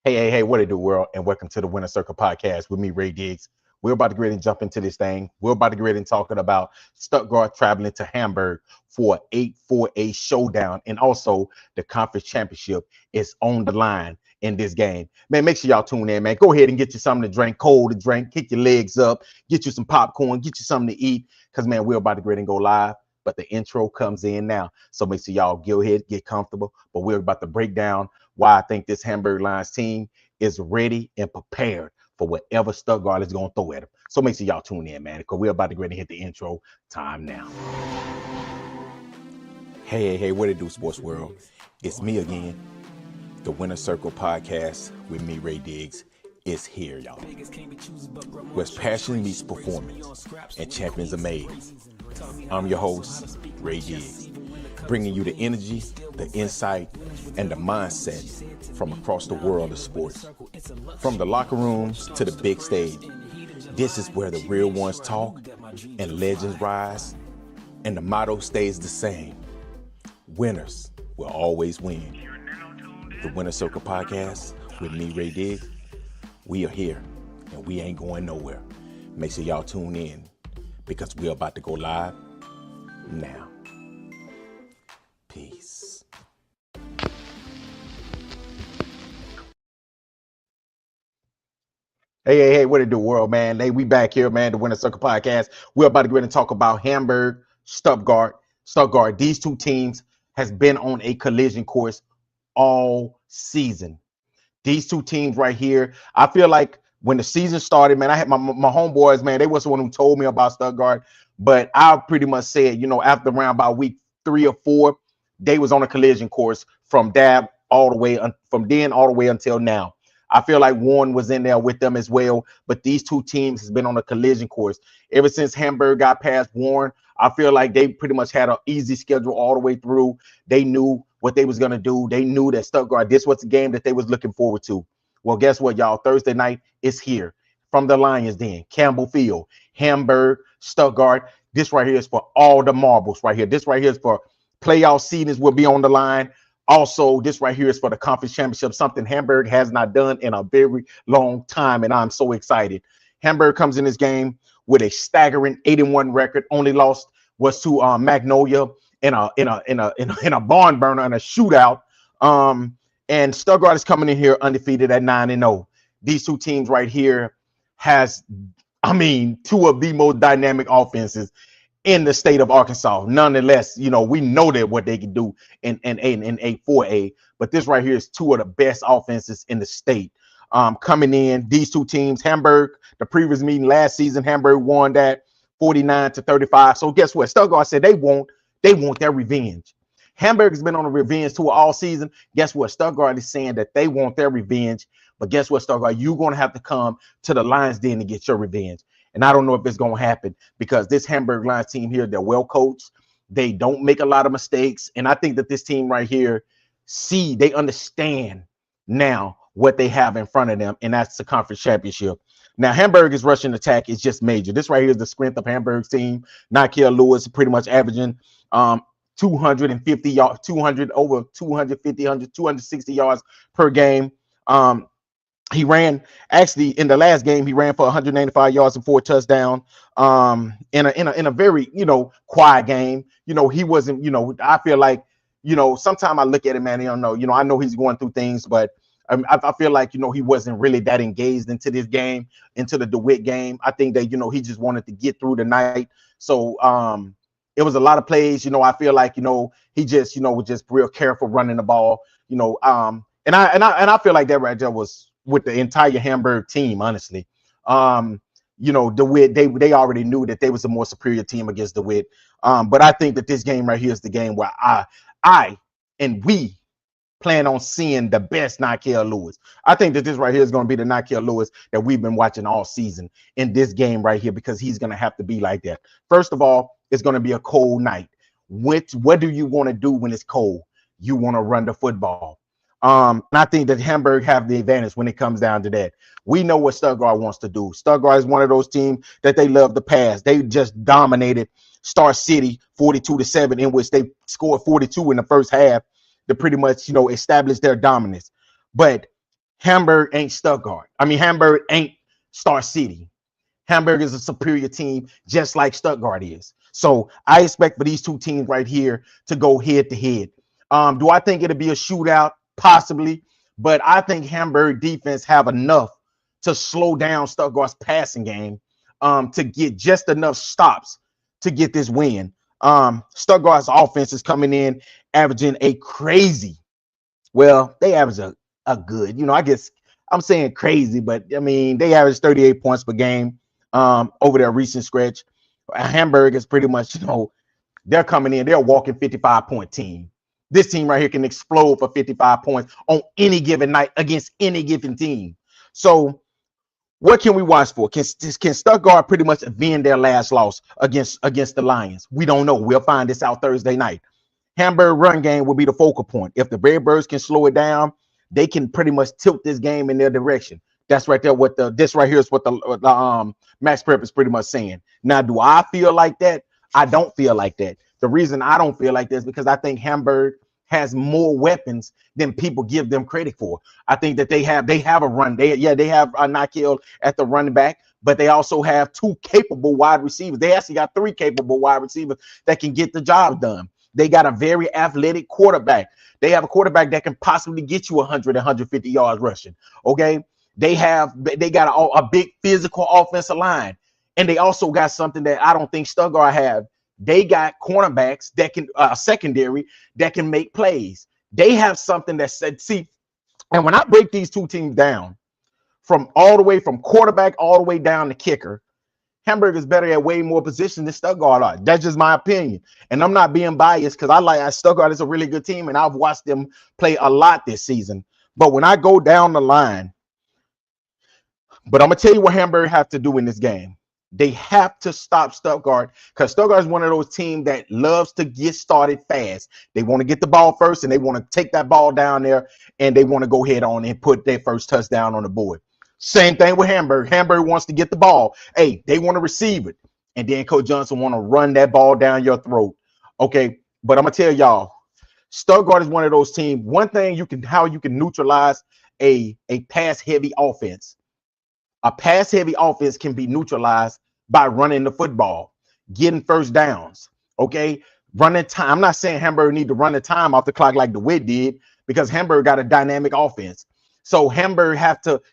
Hey, what it do, world, and welcome to the Winner Circle podcast with me, Ray Diggs. We're about to get ready and jump into this thing. We're about to get ready and talking about Stuttgart traveling to Hamburg for 8-4-A showdown, and also the conference championship is on the line in this game. Man, make sure y'all tune in, man. Go ahead and get you something to drink, cold to drink, kick your legs up, get you some popcorn, get you something to eat, because, man, we're about to get ready and go live. But the intro comes in now. So make sure y'all go ahead, get comfortable. But we're about to break down why I think this Hamburg Lions team is ready and prepared for whatever Stuttgart is going to throw at them. So make sure y'all tune in, man, because we're about to go ahead and hit the intro time now. Hey, what it do, sports world? It's me again. The Winner Circle podcast with me, Ray Diggs, is here, y'all. Where passion meets performance and champions are made. I'm your host, Ray Diggs, bringing you the energy, the insight, and the mindset from across the world of sports. From the locker rooms to the big stage, this is where the real ones talk and legends rise, and the motto stays the same. Winners will always win. The Winner Circle podcast with me, Ray Diggs. We are here, and we ain't going nowhere. Make sure y'all tune in, because we're about to go live now. Peace. Hey, what it do, world, man? Hey, we back here, man, the Winner Circle podcast. We're about to go ahead and talk about Hamburg, Stuttgart. These two teams has been on a collision course all season. These two teams right here, I feel like when the season started, man, I had my homeboys, man, they was the one who told me about Stuttgart, but I pretty much said, after around about week 3 or 4, they was on a collision course from then all the way until now. I feel like Warren was in there with them as well, but these two teams has been on a collision course ever since Hamburg got past Warren. I feel like they pretty much had an easy schedule all the way through. They knew what they was going to do. They knew that Stuttgart, this was the game that they was looking forward to. Well, guess what, y'all? Thursday night is here from the Lions Den, Campbell Field, Hamburg, Stuttgart. This right here is for all the marbles right here. This right here is for playoff seedings will be on the line. Also, this right here is for the conference championship, something Hamburg has not done in a very long time, and I'm so excited. Hamburg comes in this game with a staggering 81 record. Only lost was to Magnolia in a barn burner and a shootout. And Stuttgart is coming in here undefeated at 9-0. These two teams right here has, two of the most dynamic offenses in the state of Arkansas. Nonetheless, we know that what they can do in 8-4-A, but this right here is two of the best offenses in the state. Coming in, these two teams, Hamburg, the previous meeting last season, Hamburg won that 49-35. So guess what? Stuttgart said they want their revenge. Hamburg has been on a revenge tour all season. Guess what? Stuttgart is saying that they want their revenge. But guess what, Stuttgart? You're going to have to come to the Lions Den to get your revenge. And I don't know if it's going to happen, because this Hamburg Lions team here, they're well coached. They don't make a lot of mistakes. And I think that this team right here, they understand now what they have in front of them, and that's the conference championship. Now, Hamburg's rushing attack is just major. This right here is the strength of Hamburg's team. Nakia Lewis pretty much averaging 250 yards, 260 yards per game. He ran, actually, in the last game, he ran for 195 yards and 4 touchdowns. In a very, quiet game. He wasn't, I feel like, sometimes I look at him, man, I don't know, I know he's going through things, but I feel like, he wasn't really that engaged into this game, into the DeWitt game. I think that, he just wanted to get through the night. So it was a lot of plays. I feel like, he just, was just real careful running the ball, and I feel like that right there was with the entire Hamburg team, honestly. DeWitt, they already knew that they was a more superior team against DeWitt. But I think that this game right here is the game where I and we plan on seeing the best Nakia Lewis. I think that this right here is going to be the Nakia Lewis that we've been watching all season in this game right here, because he's going to have to be like that. First of all, it's going to be a cold night. What do you want to do when it's cold? You want to run the football. And I think that Hamburg have the advantage when it comes down to that. We know what Stuttgart wants to do. Stuttgart is one of those teams that they love to pass. They just dominated Star City 42-7, in which they scored 42 in the first half to pretty much, establish their dominance. But Hamburg ain't Stuttgart. I mean, Hamburg ain't Star City. Hamburg is a superior team, just like Stuttgart is. So I expect for these two teams right here to go head to head. Do I think it'll be a shootout? Possibly, but I think Hamburg defense have enough to slow down Stuttgart's passing game to get just enough stops to get this win. Stuttgart's offense is coming in averaging a crazy. Well, they average a good, I guess I'm saying crazy, but I mean, they average 38 points per game over their recent stretch. Hamburg is pretty much, they're coming in, they're a walking 55-point team. This team right here can explode for 55 points on any given night against any given team. So what can we watch for? Can Stuttgart pretty much avenge their last loss against the Lions? We don't know. We'll find this out Thursday night. Hamburg run game will be the focal point. If the Redbirds can slow it down, they can pretty much tilt this game in their direction. That's right there. This right here is what the Max Prep is pretty much saying. Now, do I feel like that? I don't feel like that. The reason I don't feel like this is because I think Hamburg has more weapons than people give them credit for. I think that they have a run. They have a Nakiel at the running back, but they also have two capable wide receivers. They actually got three capable wide receivers that can get the job done. They got a very athletic quarterback. They have a quarterback that can possibly get you 100, 150 yards rushing. Okay. They got a big physical offensive line. And they also got something that I don't think Stuttgart have. They got cornerbacks that can secondary that can make plays. They have something that said, see, and when I break these two teams down from all the way from quarterback all the way down to kicker, Hamburg is better at way more positions than Stuttgart are. That's just my opinion. And I'm not being biased because Stuttgart is a really good team and I've watched them play a lot this season. But when I go down the line, but I'm going to tell you what Hamburg have to do in this game. They have to stop Stuttgart because Stuttgart is one of those teams that loves to get started fast. They want to get the ball first and they want to take that ball down there and they want to go head on and put their first touchdown on the board. Same thing with Hamburg. Hamburg wants to get the ball. Hey, they want to receive it. And then Coach Johnson want to run that ball down your throat. Okay, but I'm going to tell y'all, Stuttgart is one of those teams. One thing how you can neutralize a pass-heavy offense. A pass-heavy offense can be neutralized by running the football, getting first downs, okay? Running time. I'm not saying Hamburg need to run the time off the clock like DeWitt did because Hamburg got a dynamic offense. So Hamburg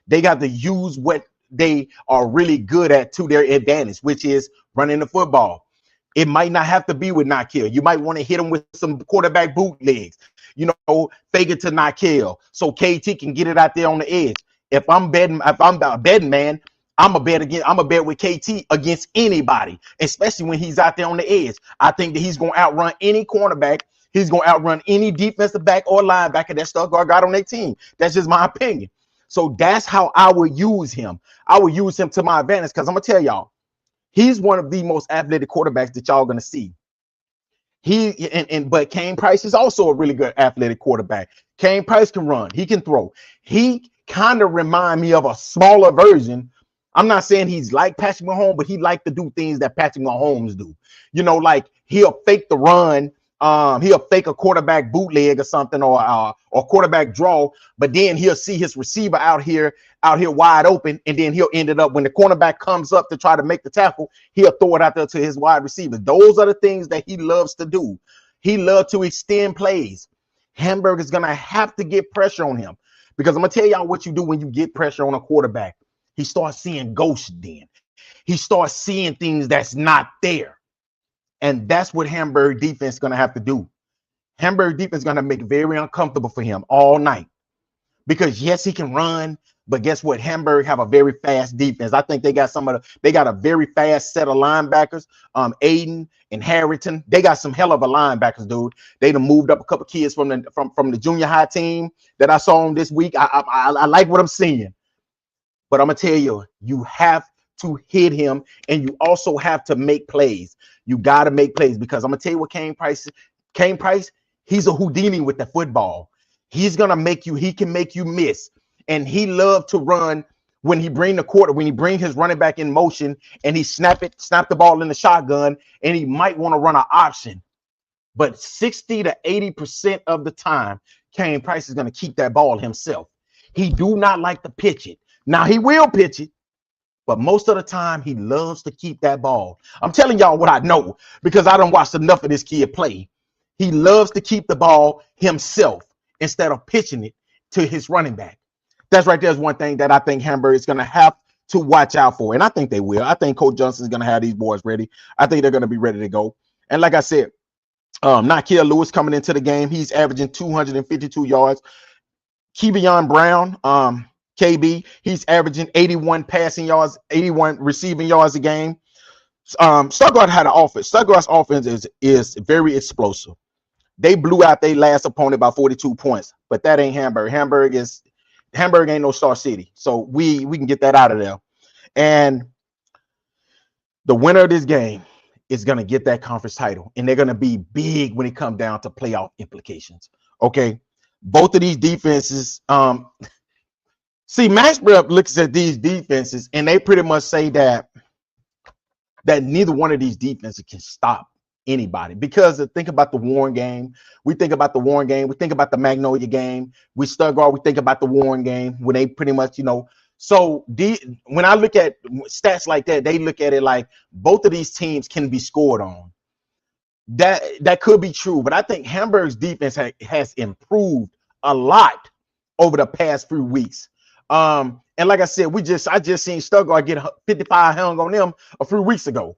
they got to use what they are really good at to their advantage, which is running the football. It might not have to be with Nakiel. You might want to hit them with some quarterback bootlegs, fake it to Nakiel so KT can get it out there on the edge. If I'm a betting man, I'm a bet with KT against anybody, especially when he's out there on the edge. I think that he's going to outrun any cornerback. He's going to outrun any defensive back or linebacker that Stuttgart got on their team. That's just my opinion. So that's how I would use him. I would use him to my advantage because I'm going to tell y'all, he's one of the most athletic quarterbacks that y'all going to see. But Kane Price is also a really good athletic quarterback. Kane Price can run. He can throw. He kind of remind me of a smaller version. I'm not saying he's like Patrick Mahomes, but he like to do things that Patrick Mahomes do. Like he'll fake the run. He'll fake a quarterback bootleg or something or quarterback draw, but then he'll see his receiver out here wide open, and then he'll end it up when the cornerback comes up to try to make the tackle, he'll throw it out there to his wide receiver. Those are the things that he loves to do. He loves to extend plays. Hamburg is going to have to get pressure on him because I'm going to tell y'all what you do when you get pressure on a quarterback. He starts seeing ghosts then. He starts seeing things that's not there. And that's what Hamburg defense is going to have to do. Hamburg defense is going to make it very uncomfortable for him all night. Because yes, he can run, but guess what? Hamburg have a very fast defense. I think they got a very fast set of linebackers. Aiden and Harrington. They got some hell of a linebackers, dude. They done moved up a couple kids from the junior high team that I saw them this week. I like what I'm seeing. But I'm gonna tell you, you have to hit him, and you also have to make plays. You got to make plays because I'm gonna tell you what Kane Price, he's a Houdini with the football. He's gonna make you, he can make you miss. And he loved to run when he bring his running back in motion and he snap the ball in the shotgun, and he might want to run an option. But 60 to 80% of the time, Kane Price is gonna keep that ball himself. He do not like to pitch it. Now he will pitch it, but most of the time he loves to keep that ball. I'm telling y'all what I know because I don't watch enough of this kid play. He loves to keep the ball himself instead of pitching it to his running back. That's right. There's one thing that I think Hamburg is going to have to watch out for, and I think they will. I think Coach Johnson is going to have these boys ready. I think they're going to be ready to go. And like I said, Nakia Lewis coming into the game, he's averaging 252 yards. Kevion Brown, KB, he's averaging 81 passing yards, 81 receiving yards a game. Stuttgart had an offense. Stuttgart's offense is very explosive. They blew out their last opponent by 42 points, but that ain't Hamburg. Hamburg ain't no Star City, so we can get that out of there. And the winner of this game is going to get that conference title, and they're going to be big when it comes down to playoff implications. Okay, both of these defenses. See, Maxwell looks at these defenses, and they pretty much say that neither one of these defenses can stop anybody. Because think about the Warren game. We think about the Warren game. We think about the Magnolia game. We Stuttgart. We think about the Warren game when they pretty much, So when I look at stats like that, they look at it like both of these teams can be scored on. That could be true, but I think Hamburg's defense has improved a lot over the past few weeks. And like I said, I just seen Stuttgart get 55 hung on them a few weeks ago.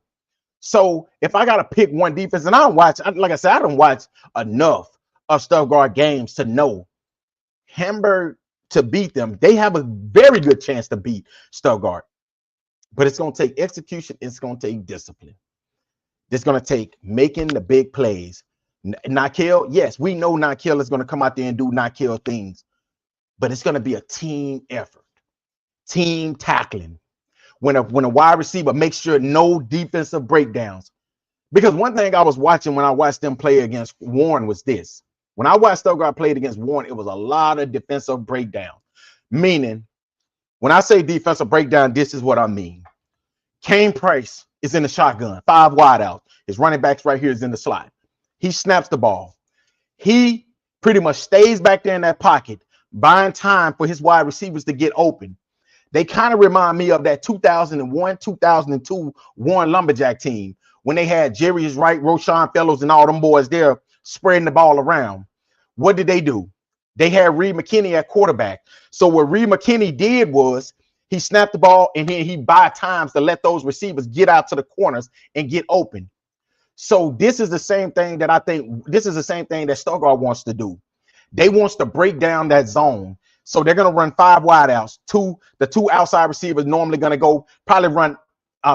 So if I gotta pick one defense, and like I said, I don't watch enough of Stuttgart games to know Hamburg to beat them. They have a very good chance to beat Stuttgart, but it's gonna take execution. It's gonna take discipline. It's gonna take making the big plays. Nakel, yes, we know Nakel is gonna come out there and do Nakel things, but it's gonna be a team effort, team tackling. When a wide receiver makes sure no defensive breakdowns. Because one thing I was watching when I watched them play against Warren was this. When I watched Stuttgart played against Warren, it was a lot of defensive breakdown. Meaning, when I say defensive breakdown, this is what I mean. Kane Price is in the shotgun, 5 wideouts. His running backs right here is in the slot. He snaps the ball. He pretty much stays back there in that pocket, buying time for his wide receivers to get open. They kind of remind me of that 2001, 2002 Warren Lumberjack team when they had Jerry's Wright, Roshan Fellows, and all them boys there spreading the ball around. What did they do? They had Reed McKinney at quarterback. So what Reed McKinney did was he snapped the ball and he buy times to let those receivers get out to the corners and get open. So this is the same thing that Stuttgart wants to do. They wants to break down that zone. So they're going to run 5 wideouts. The two outside receivers normally going to probably run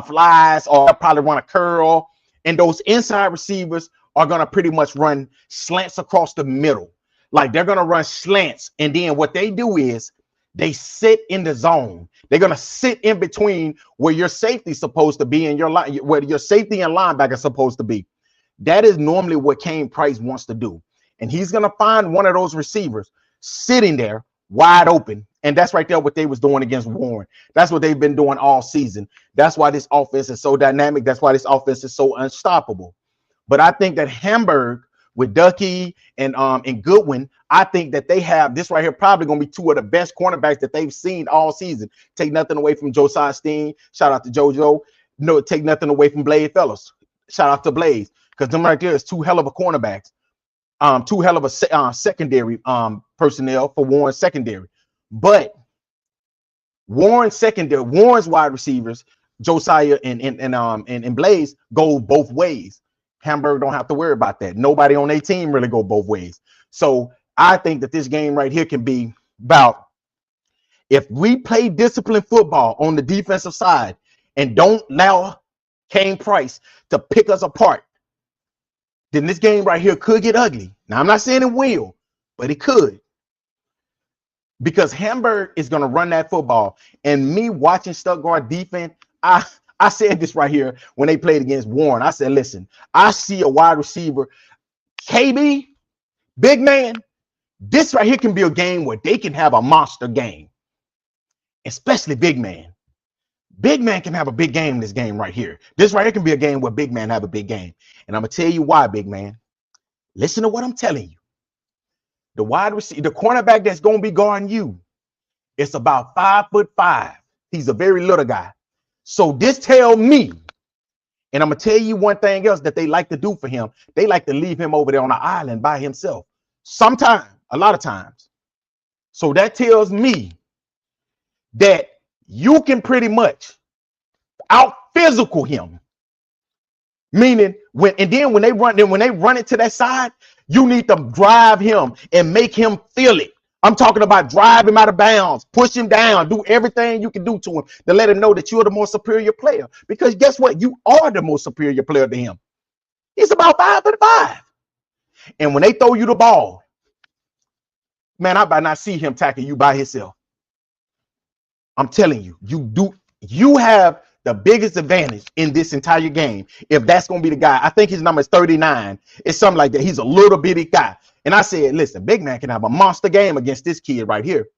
flies or probably run a curl. And those inside receivers are going to pretty much run slants across the middle. Like they're going to run slants. And then what they do is they sit in the zone. They're going to sit in between where your safety is supposed to be and where your safety and linebacker is supposed to be. That is normally what Kane Price wants to do. And he's going to find one of those receivers sitting there wide open. And that's right there what they was doing against Warren. That's what they've been doing all season. That's why this offense is so dynamic. That's why this offense is so unstoppable. But I think that Hamburg with Ducky and Goodwin, I think that they have this right here probably going to be 2 of the best cornerbacks that they've seen all season. Take nothing away from Josiah Steen. Shout out to JoJo. No, take nothing away from Blade Fellows. Shout out to Blaze. Because them right there is 2 hell of a cornerbacks. 2 hell of a secondary personnel for Warren's secondary. But Warren's wide receivers, Josiah and Blaze, go both ways. Hamburg don't have to worry about that. Nobody on their team really go both ways. So I think that this game right here can be about, if we play disciplined football on the defensive side and don't allow Kane Price to pick us apart, then this game right here could get ugly. Now, I'm not saying it will, but it could. Because Hamburg is going to run that football. And me watching Stuttgart defense, I said this right here when they played against Warren. I said, listen, I see a wide receiver, KB, big man. This right here can be a game where they can have a monster game, especially big man. Big man can have a big game in this game right here. This right here can be a game where big man have a big game. And I'm going to tell you why, big man. Listen to what I'm telling you. The wide receiver, the cornerback that's going to be guarding you, It's about 5'5". He's a very little guy. So this tell me, and I'm gonna tell you one thing else that they like to do for him. They like to leave him over there on an island by himself. Sometimes, a lot of times. So that tells me that you can pretty much out physical him. Meaning when they run it to that side, you need to drive him and make him feel it. I'm talking about drive him out of bounds, push him down, do everything you can do to him to let him know that you're the more superior player. Because guess what? You are the most superior player to him. He's about 5'5". And when they throw you the ball, man, I might not see him tackle you by himself. I'm telling you, you have the biggest advantage in this entire game. If that's going to be the guy, I think his number is 39. It's something like that. He's a little bitty guy. And I said, listen, big man can have a monster game against this kid right here.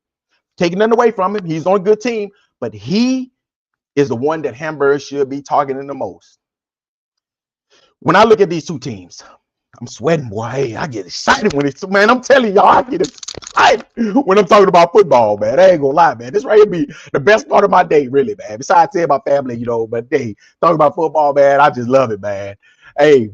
Taking nothing away from him. He's on a good team, but he is the one that Hamburg should be targeting the most. When I look at these two teams, I'm sweating, boy. Hey, I get excited when it's, man, I'm telling y'all, I get excited when I'm talking about football, man. I ain't gonna lie, man. This right here be the best part of my day, really, man. Besides saying my family, you know, but hey, talking about football, man, I just love it, man. Hey,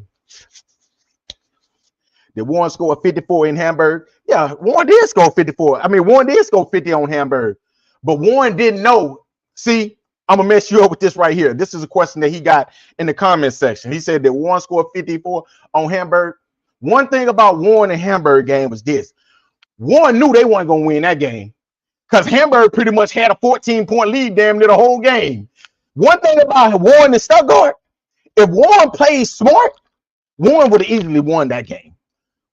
did Warren score 54 in Hamburg? Yeah, Warren did score 54. I mean, Warren did score 50 on Hamburg, but Warren didn't know. See, I'm gonna mess you up with this right here. This is a question that he got in the comment section. He said that Warren scored 54 on Hamburg. One thing about Warren and Hamburg game was this: Warren knew they weren't gonna win that game because Hamburg pretty much had a 14-point lead damn near the whole game. One thing about Warren and Stuttgart, if Warren played smart, Warren would have easily won that game.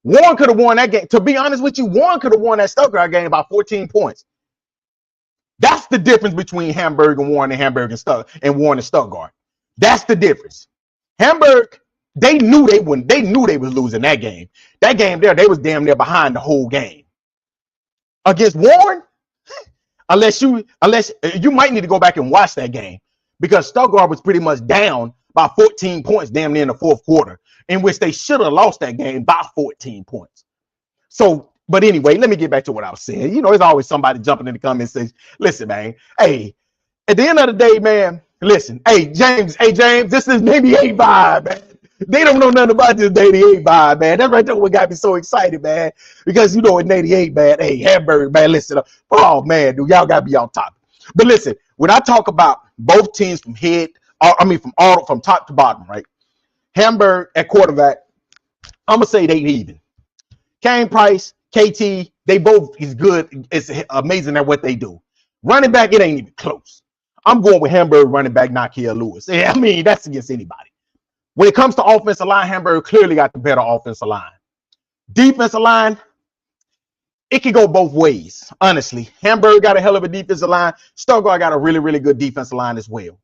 Warren could have won that game. To be honest with you, Warren could have won that Stuttgart game by 14 points. That's the difference between Hamburg and Warren and Warren and Stuttgart. That's the difference. Hamburg, they knew they wouldn't. They knew they was losing that game. That game there, they was damn near behind the whole game. Against Warren, unless you might need to go back and watch that game because Stuttgart was pretty much down by 14 points damn near in the fourth quarter, in which they should have lost that game by 14 points. So, but anyway, let me get back to what I was saying. You know, there's always somebody jumping in the comments saying, listen, man, hey, at the end of the day, man, listen, hey, James, this is 88 vibe, man. They don't know nothing about this 88 vibe, man. That's right there what got me so excited, man. Because, you know, in 88, man, hey, Hamburg, man, listen up. Oh, man, dude, y'all got to be on top. But listen, when I talk about both teams from top to bottom, right? Hamburg at quarterback, I'm going to say they even. Kane Price, KT, they both is good. It's amazing at what they do. Running back, it ain't even close. I'm going with Hamburg running back, not Kiel Lewis. Yeah, I mean, that's against anybody. When it comes to offensive line, Hamburg clearly got the better offensive line. Defensive line, it can go both ways, honestly. Hamburg got a hell of a defensive line. Stuttgart got a really, really good defensive line as well.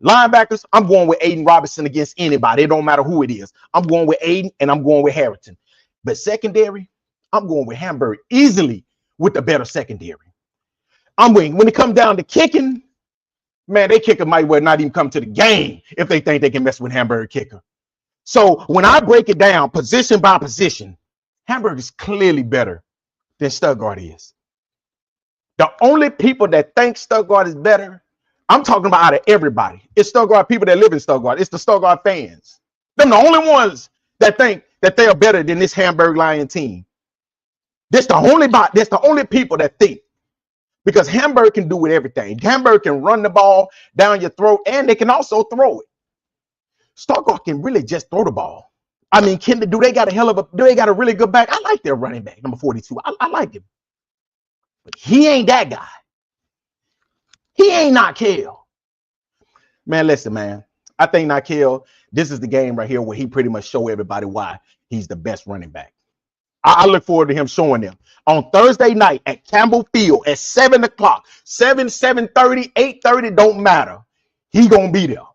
Linebackers, I'm going with Aiden Robinson against anybody. It don't matter who it is. I'm going with Aiden and I'm going with Harrington. But secondary, I'm going with Hamburg easily with the better secondary. I'm waiting. When it comes down to kicking, man, they kicker might well not even come to the game if they think they can mess with Hamburg kicker. So when I break it down position by position, Hamburg is clearly better than Stuttgart is. The only people that think Stuttgart is better, I'm talking about out of everybody, it's Stuttgart people that live in Stuttgart. It's the Stuttgart fans. Them the only ones that think that they are better than this Hamburg Lion team. That's the only people that think. Because Hamburg can do with everything. Hamburg can run the ball down your throat, and they can also throw it. Stuttgart can really just throw the ball. I mean, do they got a really good back? I like their running back, number 42. I like him. But he ain't that guy. He ain't Nakel. Man, listen, man. I think Nakel, this is the game right here where he pretty much show everybody why he's the best running back. I look forward to him showing them on Thursday night at Campbell Field at 7 o'clock, 7:30, 8:30, don't matter. He gonna be there.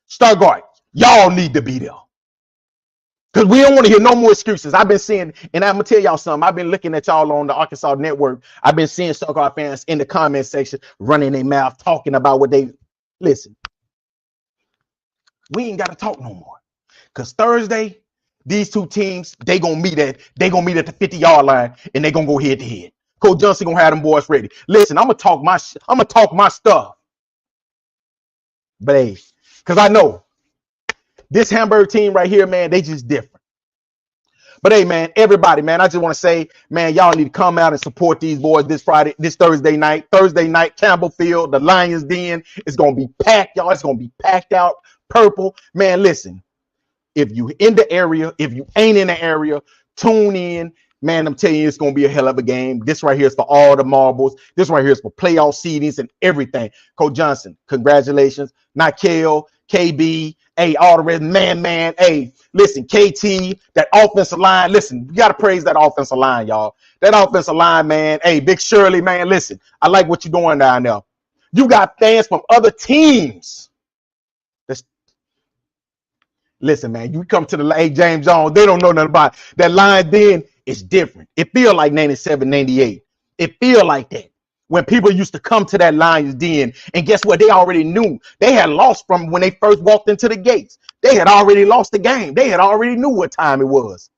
Stuttgart, y'all need to be there. Because we don't want to hear no more excuses. I've been seeing, and I'm gonna tell y'all something. I've been looking at y'all on the Arkansas Network. I've been seeing Stuttgart fans in the comment section running their mouth, talking about what they listen. We ain't gotta talk no more. Because Thursday, these two teams, they gonna meet at the 50-yard line, and they gonna go head to head. Coach Johnson gonna have them boys ready. Listen, I'm gonna talk my stuff. But hey, because I know this Hamburg team right here, man, they just different. But hey, man, everybody, man, I just want to say, man, y'all need to come out and support these boys this Thursday night. Thursday night, Campbell Field, the Lions Den. It's gonna be packed, y'all. It's gonna be packed out, purple. Man, listen. If you in the area, if you ain't in the area, tune in. Man, I'm telling you, it's going to be a hell of a game. This right here is for all the marbles. This right here is for playoff seedings and everything. Coach Johnson, congratulations. Nikel, KB, hey, all the rest, man. Hey, listen, KT, that offensive line. Listen, you got to praise that offensive line, y'all. That offensive line, man. Hey, Big Shirley, man, listen, I like what you're doing down there. You got fans from other teams. Listen, man, you come to the hey, James Jones, they don't know nothing about it. That line then is different. It feel like 97, 98. It feel like that. When people used to come to that Lions Den, and guess what? They already knew. They had lost from when they first walked into the gates. They had already lost the game. They had already knew what time it was.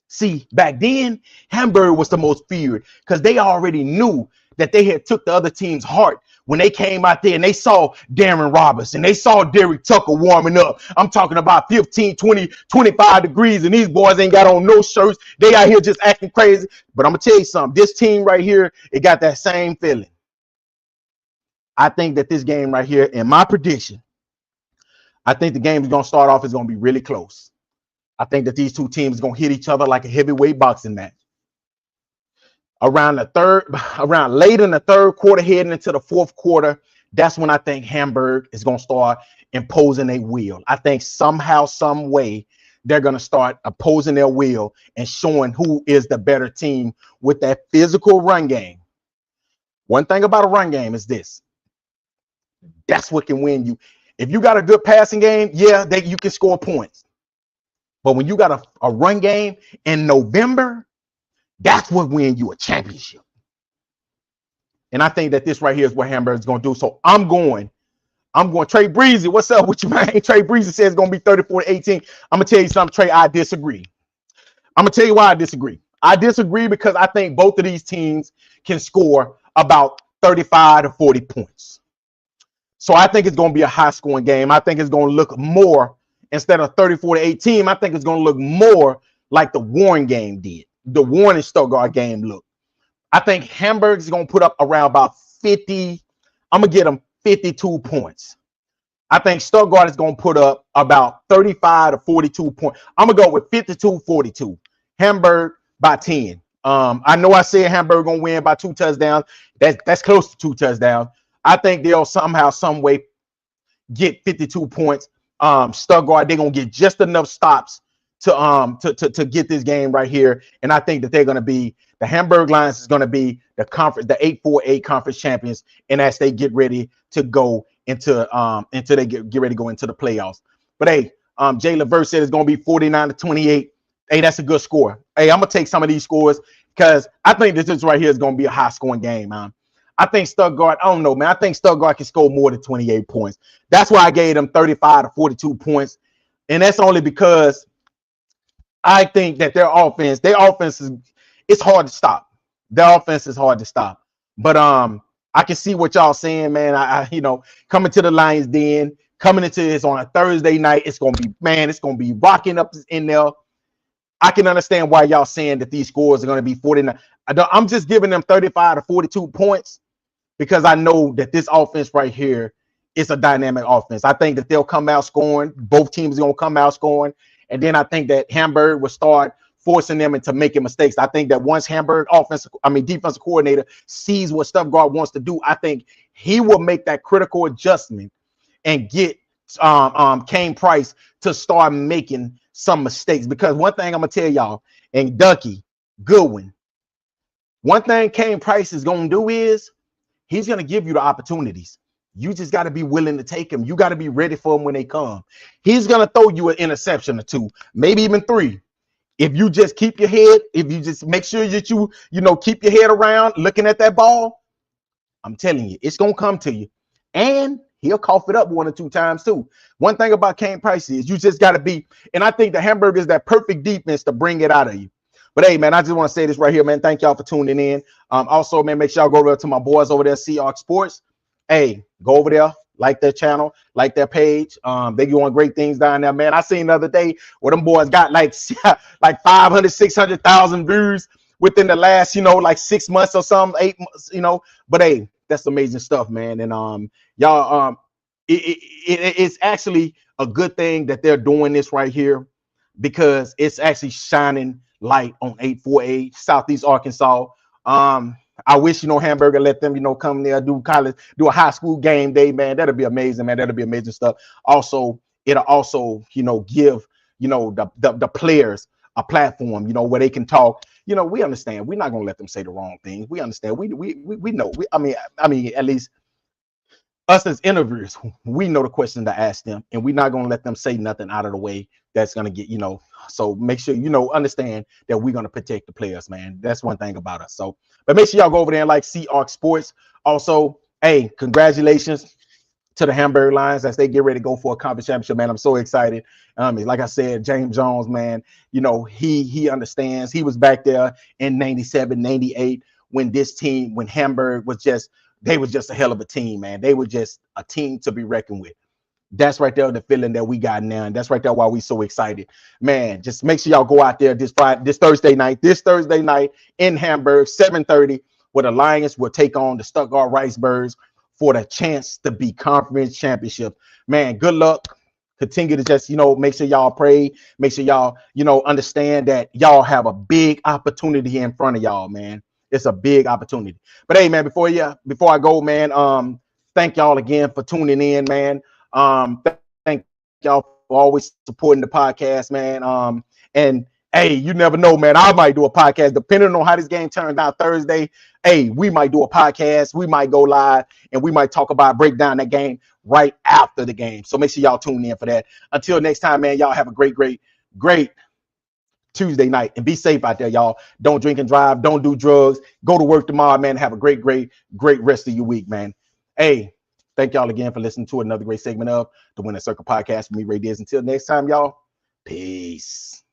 See, back then, Hamburg was the most feared because they already knew that they had took the other team's heart when they came out there and they saw Darren Robertson, they saw Derek Tucker warming up. I'm talking about 15, 20, 25 degrees, and these boys ain't got on no shirts. They out here just acting crazy. But I'm going to tell you something. This team right here, it got that same feeling. I think that this game right here, in my prediction, I think the game is going to start off is going to be really close. I think that these two teams are going to hit each other like a heavyweight boxing match. Around late in the third quarter, heading into the fourth quarter, that's when I think Hamburg is going to start imposing their will. I think somehow, some way, they're going to start opposing their will and showing who is the better team with that physical run game. One thing about a run game is this. That's what can win you. If you got a good passing game, yeah, you can score points. But when you got a run game in November, that's what wins you a championship. And I think that this right here is what Hamburg is going to do. So I'm going Trey Breezy. What's up with you, man? Trey Breezy says it's going to be 34-18. I'm going to tell you something, Trey. I disagree. I'm going to tell you why I disagree. I disagree because I think both of these teams can score about 35 to 40 points. So I think it's going to be a high scoring game. I think it's going to look more, instead of 34-18, I think it's going to look more like the Warren game did. The Warren and Stuttgart game look. I think Hamburg is going to put up around about 50. I'm going to get them 52 points. I think Stuttgart is going to put up about 35 to 42 points. I'm going to go with 52-42. Hamburg by 10. I know I said Hamburg going to win by 2 touchdowns. That's close to 2 touchdowns. I think they'll somehow, some way get 52 points. Stuttgart, they're going to get just enough stops to get this game right here. And I think that they're going to be, the Hamburg Lions is going to be the 8-4-8 conference champions. And as they get ready to go into they get ready to go into the playoffs. But hey, Jay Levert said it's going to be 49-28. Hey, that's a good score. Hey, I'm going to take some of these scores because I think this right here is going to be a high scoring game, man. I think Stuttgart, I don't know, man. I think Stuttgart can score more than 28 points. That's why I gave them 35 to 42 points. And that's only because I think that their offense is, it's hard to stop. Their offense is hard to stop. But I can see what y'all saying, man. I coming to the Lions Den, coming into this on a Thursday night, it's gonna be rocking up in there. I can understand why y'all saying that these scores are gonna be 49. I'm just giving them 35 to 42 points because I know that this offense right here is a dynamic offense. I think that they'll come out scoring. Both teams are gonna come out scoring. And then I think that Hamburg will start forcing them into making mistakes. I think that once Hamburg defensive coordinator sees what Stuttgart wants to do, I think he will make that critical adjustment and get Kane Price to start making some mistakes. Because one thing I'm gonna tell y'all, and Ducky, Goodwin, one thing Kane Price is gonna do is he's gonna give you the opportunities. You just got to be willing to take them. You got to be ready for them when they come. He's going to throw you an interception or 2, maybe even 3. If you just keep your head, if you just make sure that you keep your head around looking at that ball, I'm telling you, it's going to come to you. And he'll cough it up 1 or 2 times too. One thing about Kane Price is you just got to be, and I think the Hamburg is that perfect defense to bring it out of you. But hey, man, I just want to say this right here, man. Thank y'all for tuning in. Also, man, make sure y'all go over to my boys over there, Seahawks Sports. Hey, go over there, like their channel, like their page. They doing great things down there, man. I seen the other day where them boys got like 500, 600,000 views within the last, like 6 months or something, 8 months, But hey, that's amazing stuff, man. And y'all, it's actually a good thing that they're doing this right here because it's actually shining light on 848 Southeast Arkansas. I wish, Hamburger let them, come there, do a high school game day, man. That'll be amazing, man. That'll be amazing stuff. Also, it'll also, give, the players a platform, where they can talk. We understand. We're not gonna let them say the wrong things. We understand. We know. I mean, at least us as interviewers, we know the questions to ask them, and we're not gonna let them say nothing out of the way that's gonna get, So make sure understand that we're gonna protect the players, man. That's one thing about us. So, but make sure y'all go over there and like Seahawks Sports. Also, hey, congratulations to the Hamburg Lions as they get ready to go for a conference championship, man. I'm so excited. Like I said, James Jones, man, he understands. He was back there in 97, 98 when Hamburg was just a hell of a team, man. They were just a team to be reckoned with. That's right there, the feeling that we got now. And that's right there why we so excited. Man, just make sure y'all go out there this Thursday night in Hamburg, 7:30, where the Lions will take on the Stuttgart Ricebirds for the chance to be conference championship. Man, good luck. Continue to just, make sure y'all pray. Make sure y'all, understand that y'all have a big opportunity in front of y'all, man. It's a big opportunity. But hey, man, before I go, man, thank y'all again for tuning in, man. Thank y'all for always supporting the podcast, man. And hey, you never know, man. I might do a podcast depending on how this game turns out Thursday. Hey, we might do a podcast. We might go live and we might break down that game right after the game. So make sure y'all tune in for that. Until next time, man, y'all have a great Tuesday night and be safe out there, y'all. Don't drink and drive. Don't do drugs. Go to work tomorrow, man. Have a great rest of your week, man. Hey, thank y'all again for listening to another great segment of the Winner Circle Podcast with me, Ray Diaz. Until next time, y'all. Peace.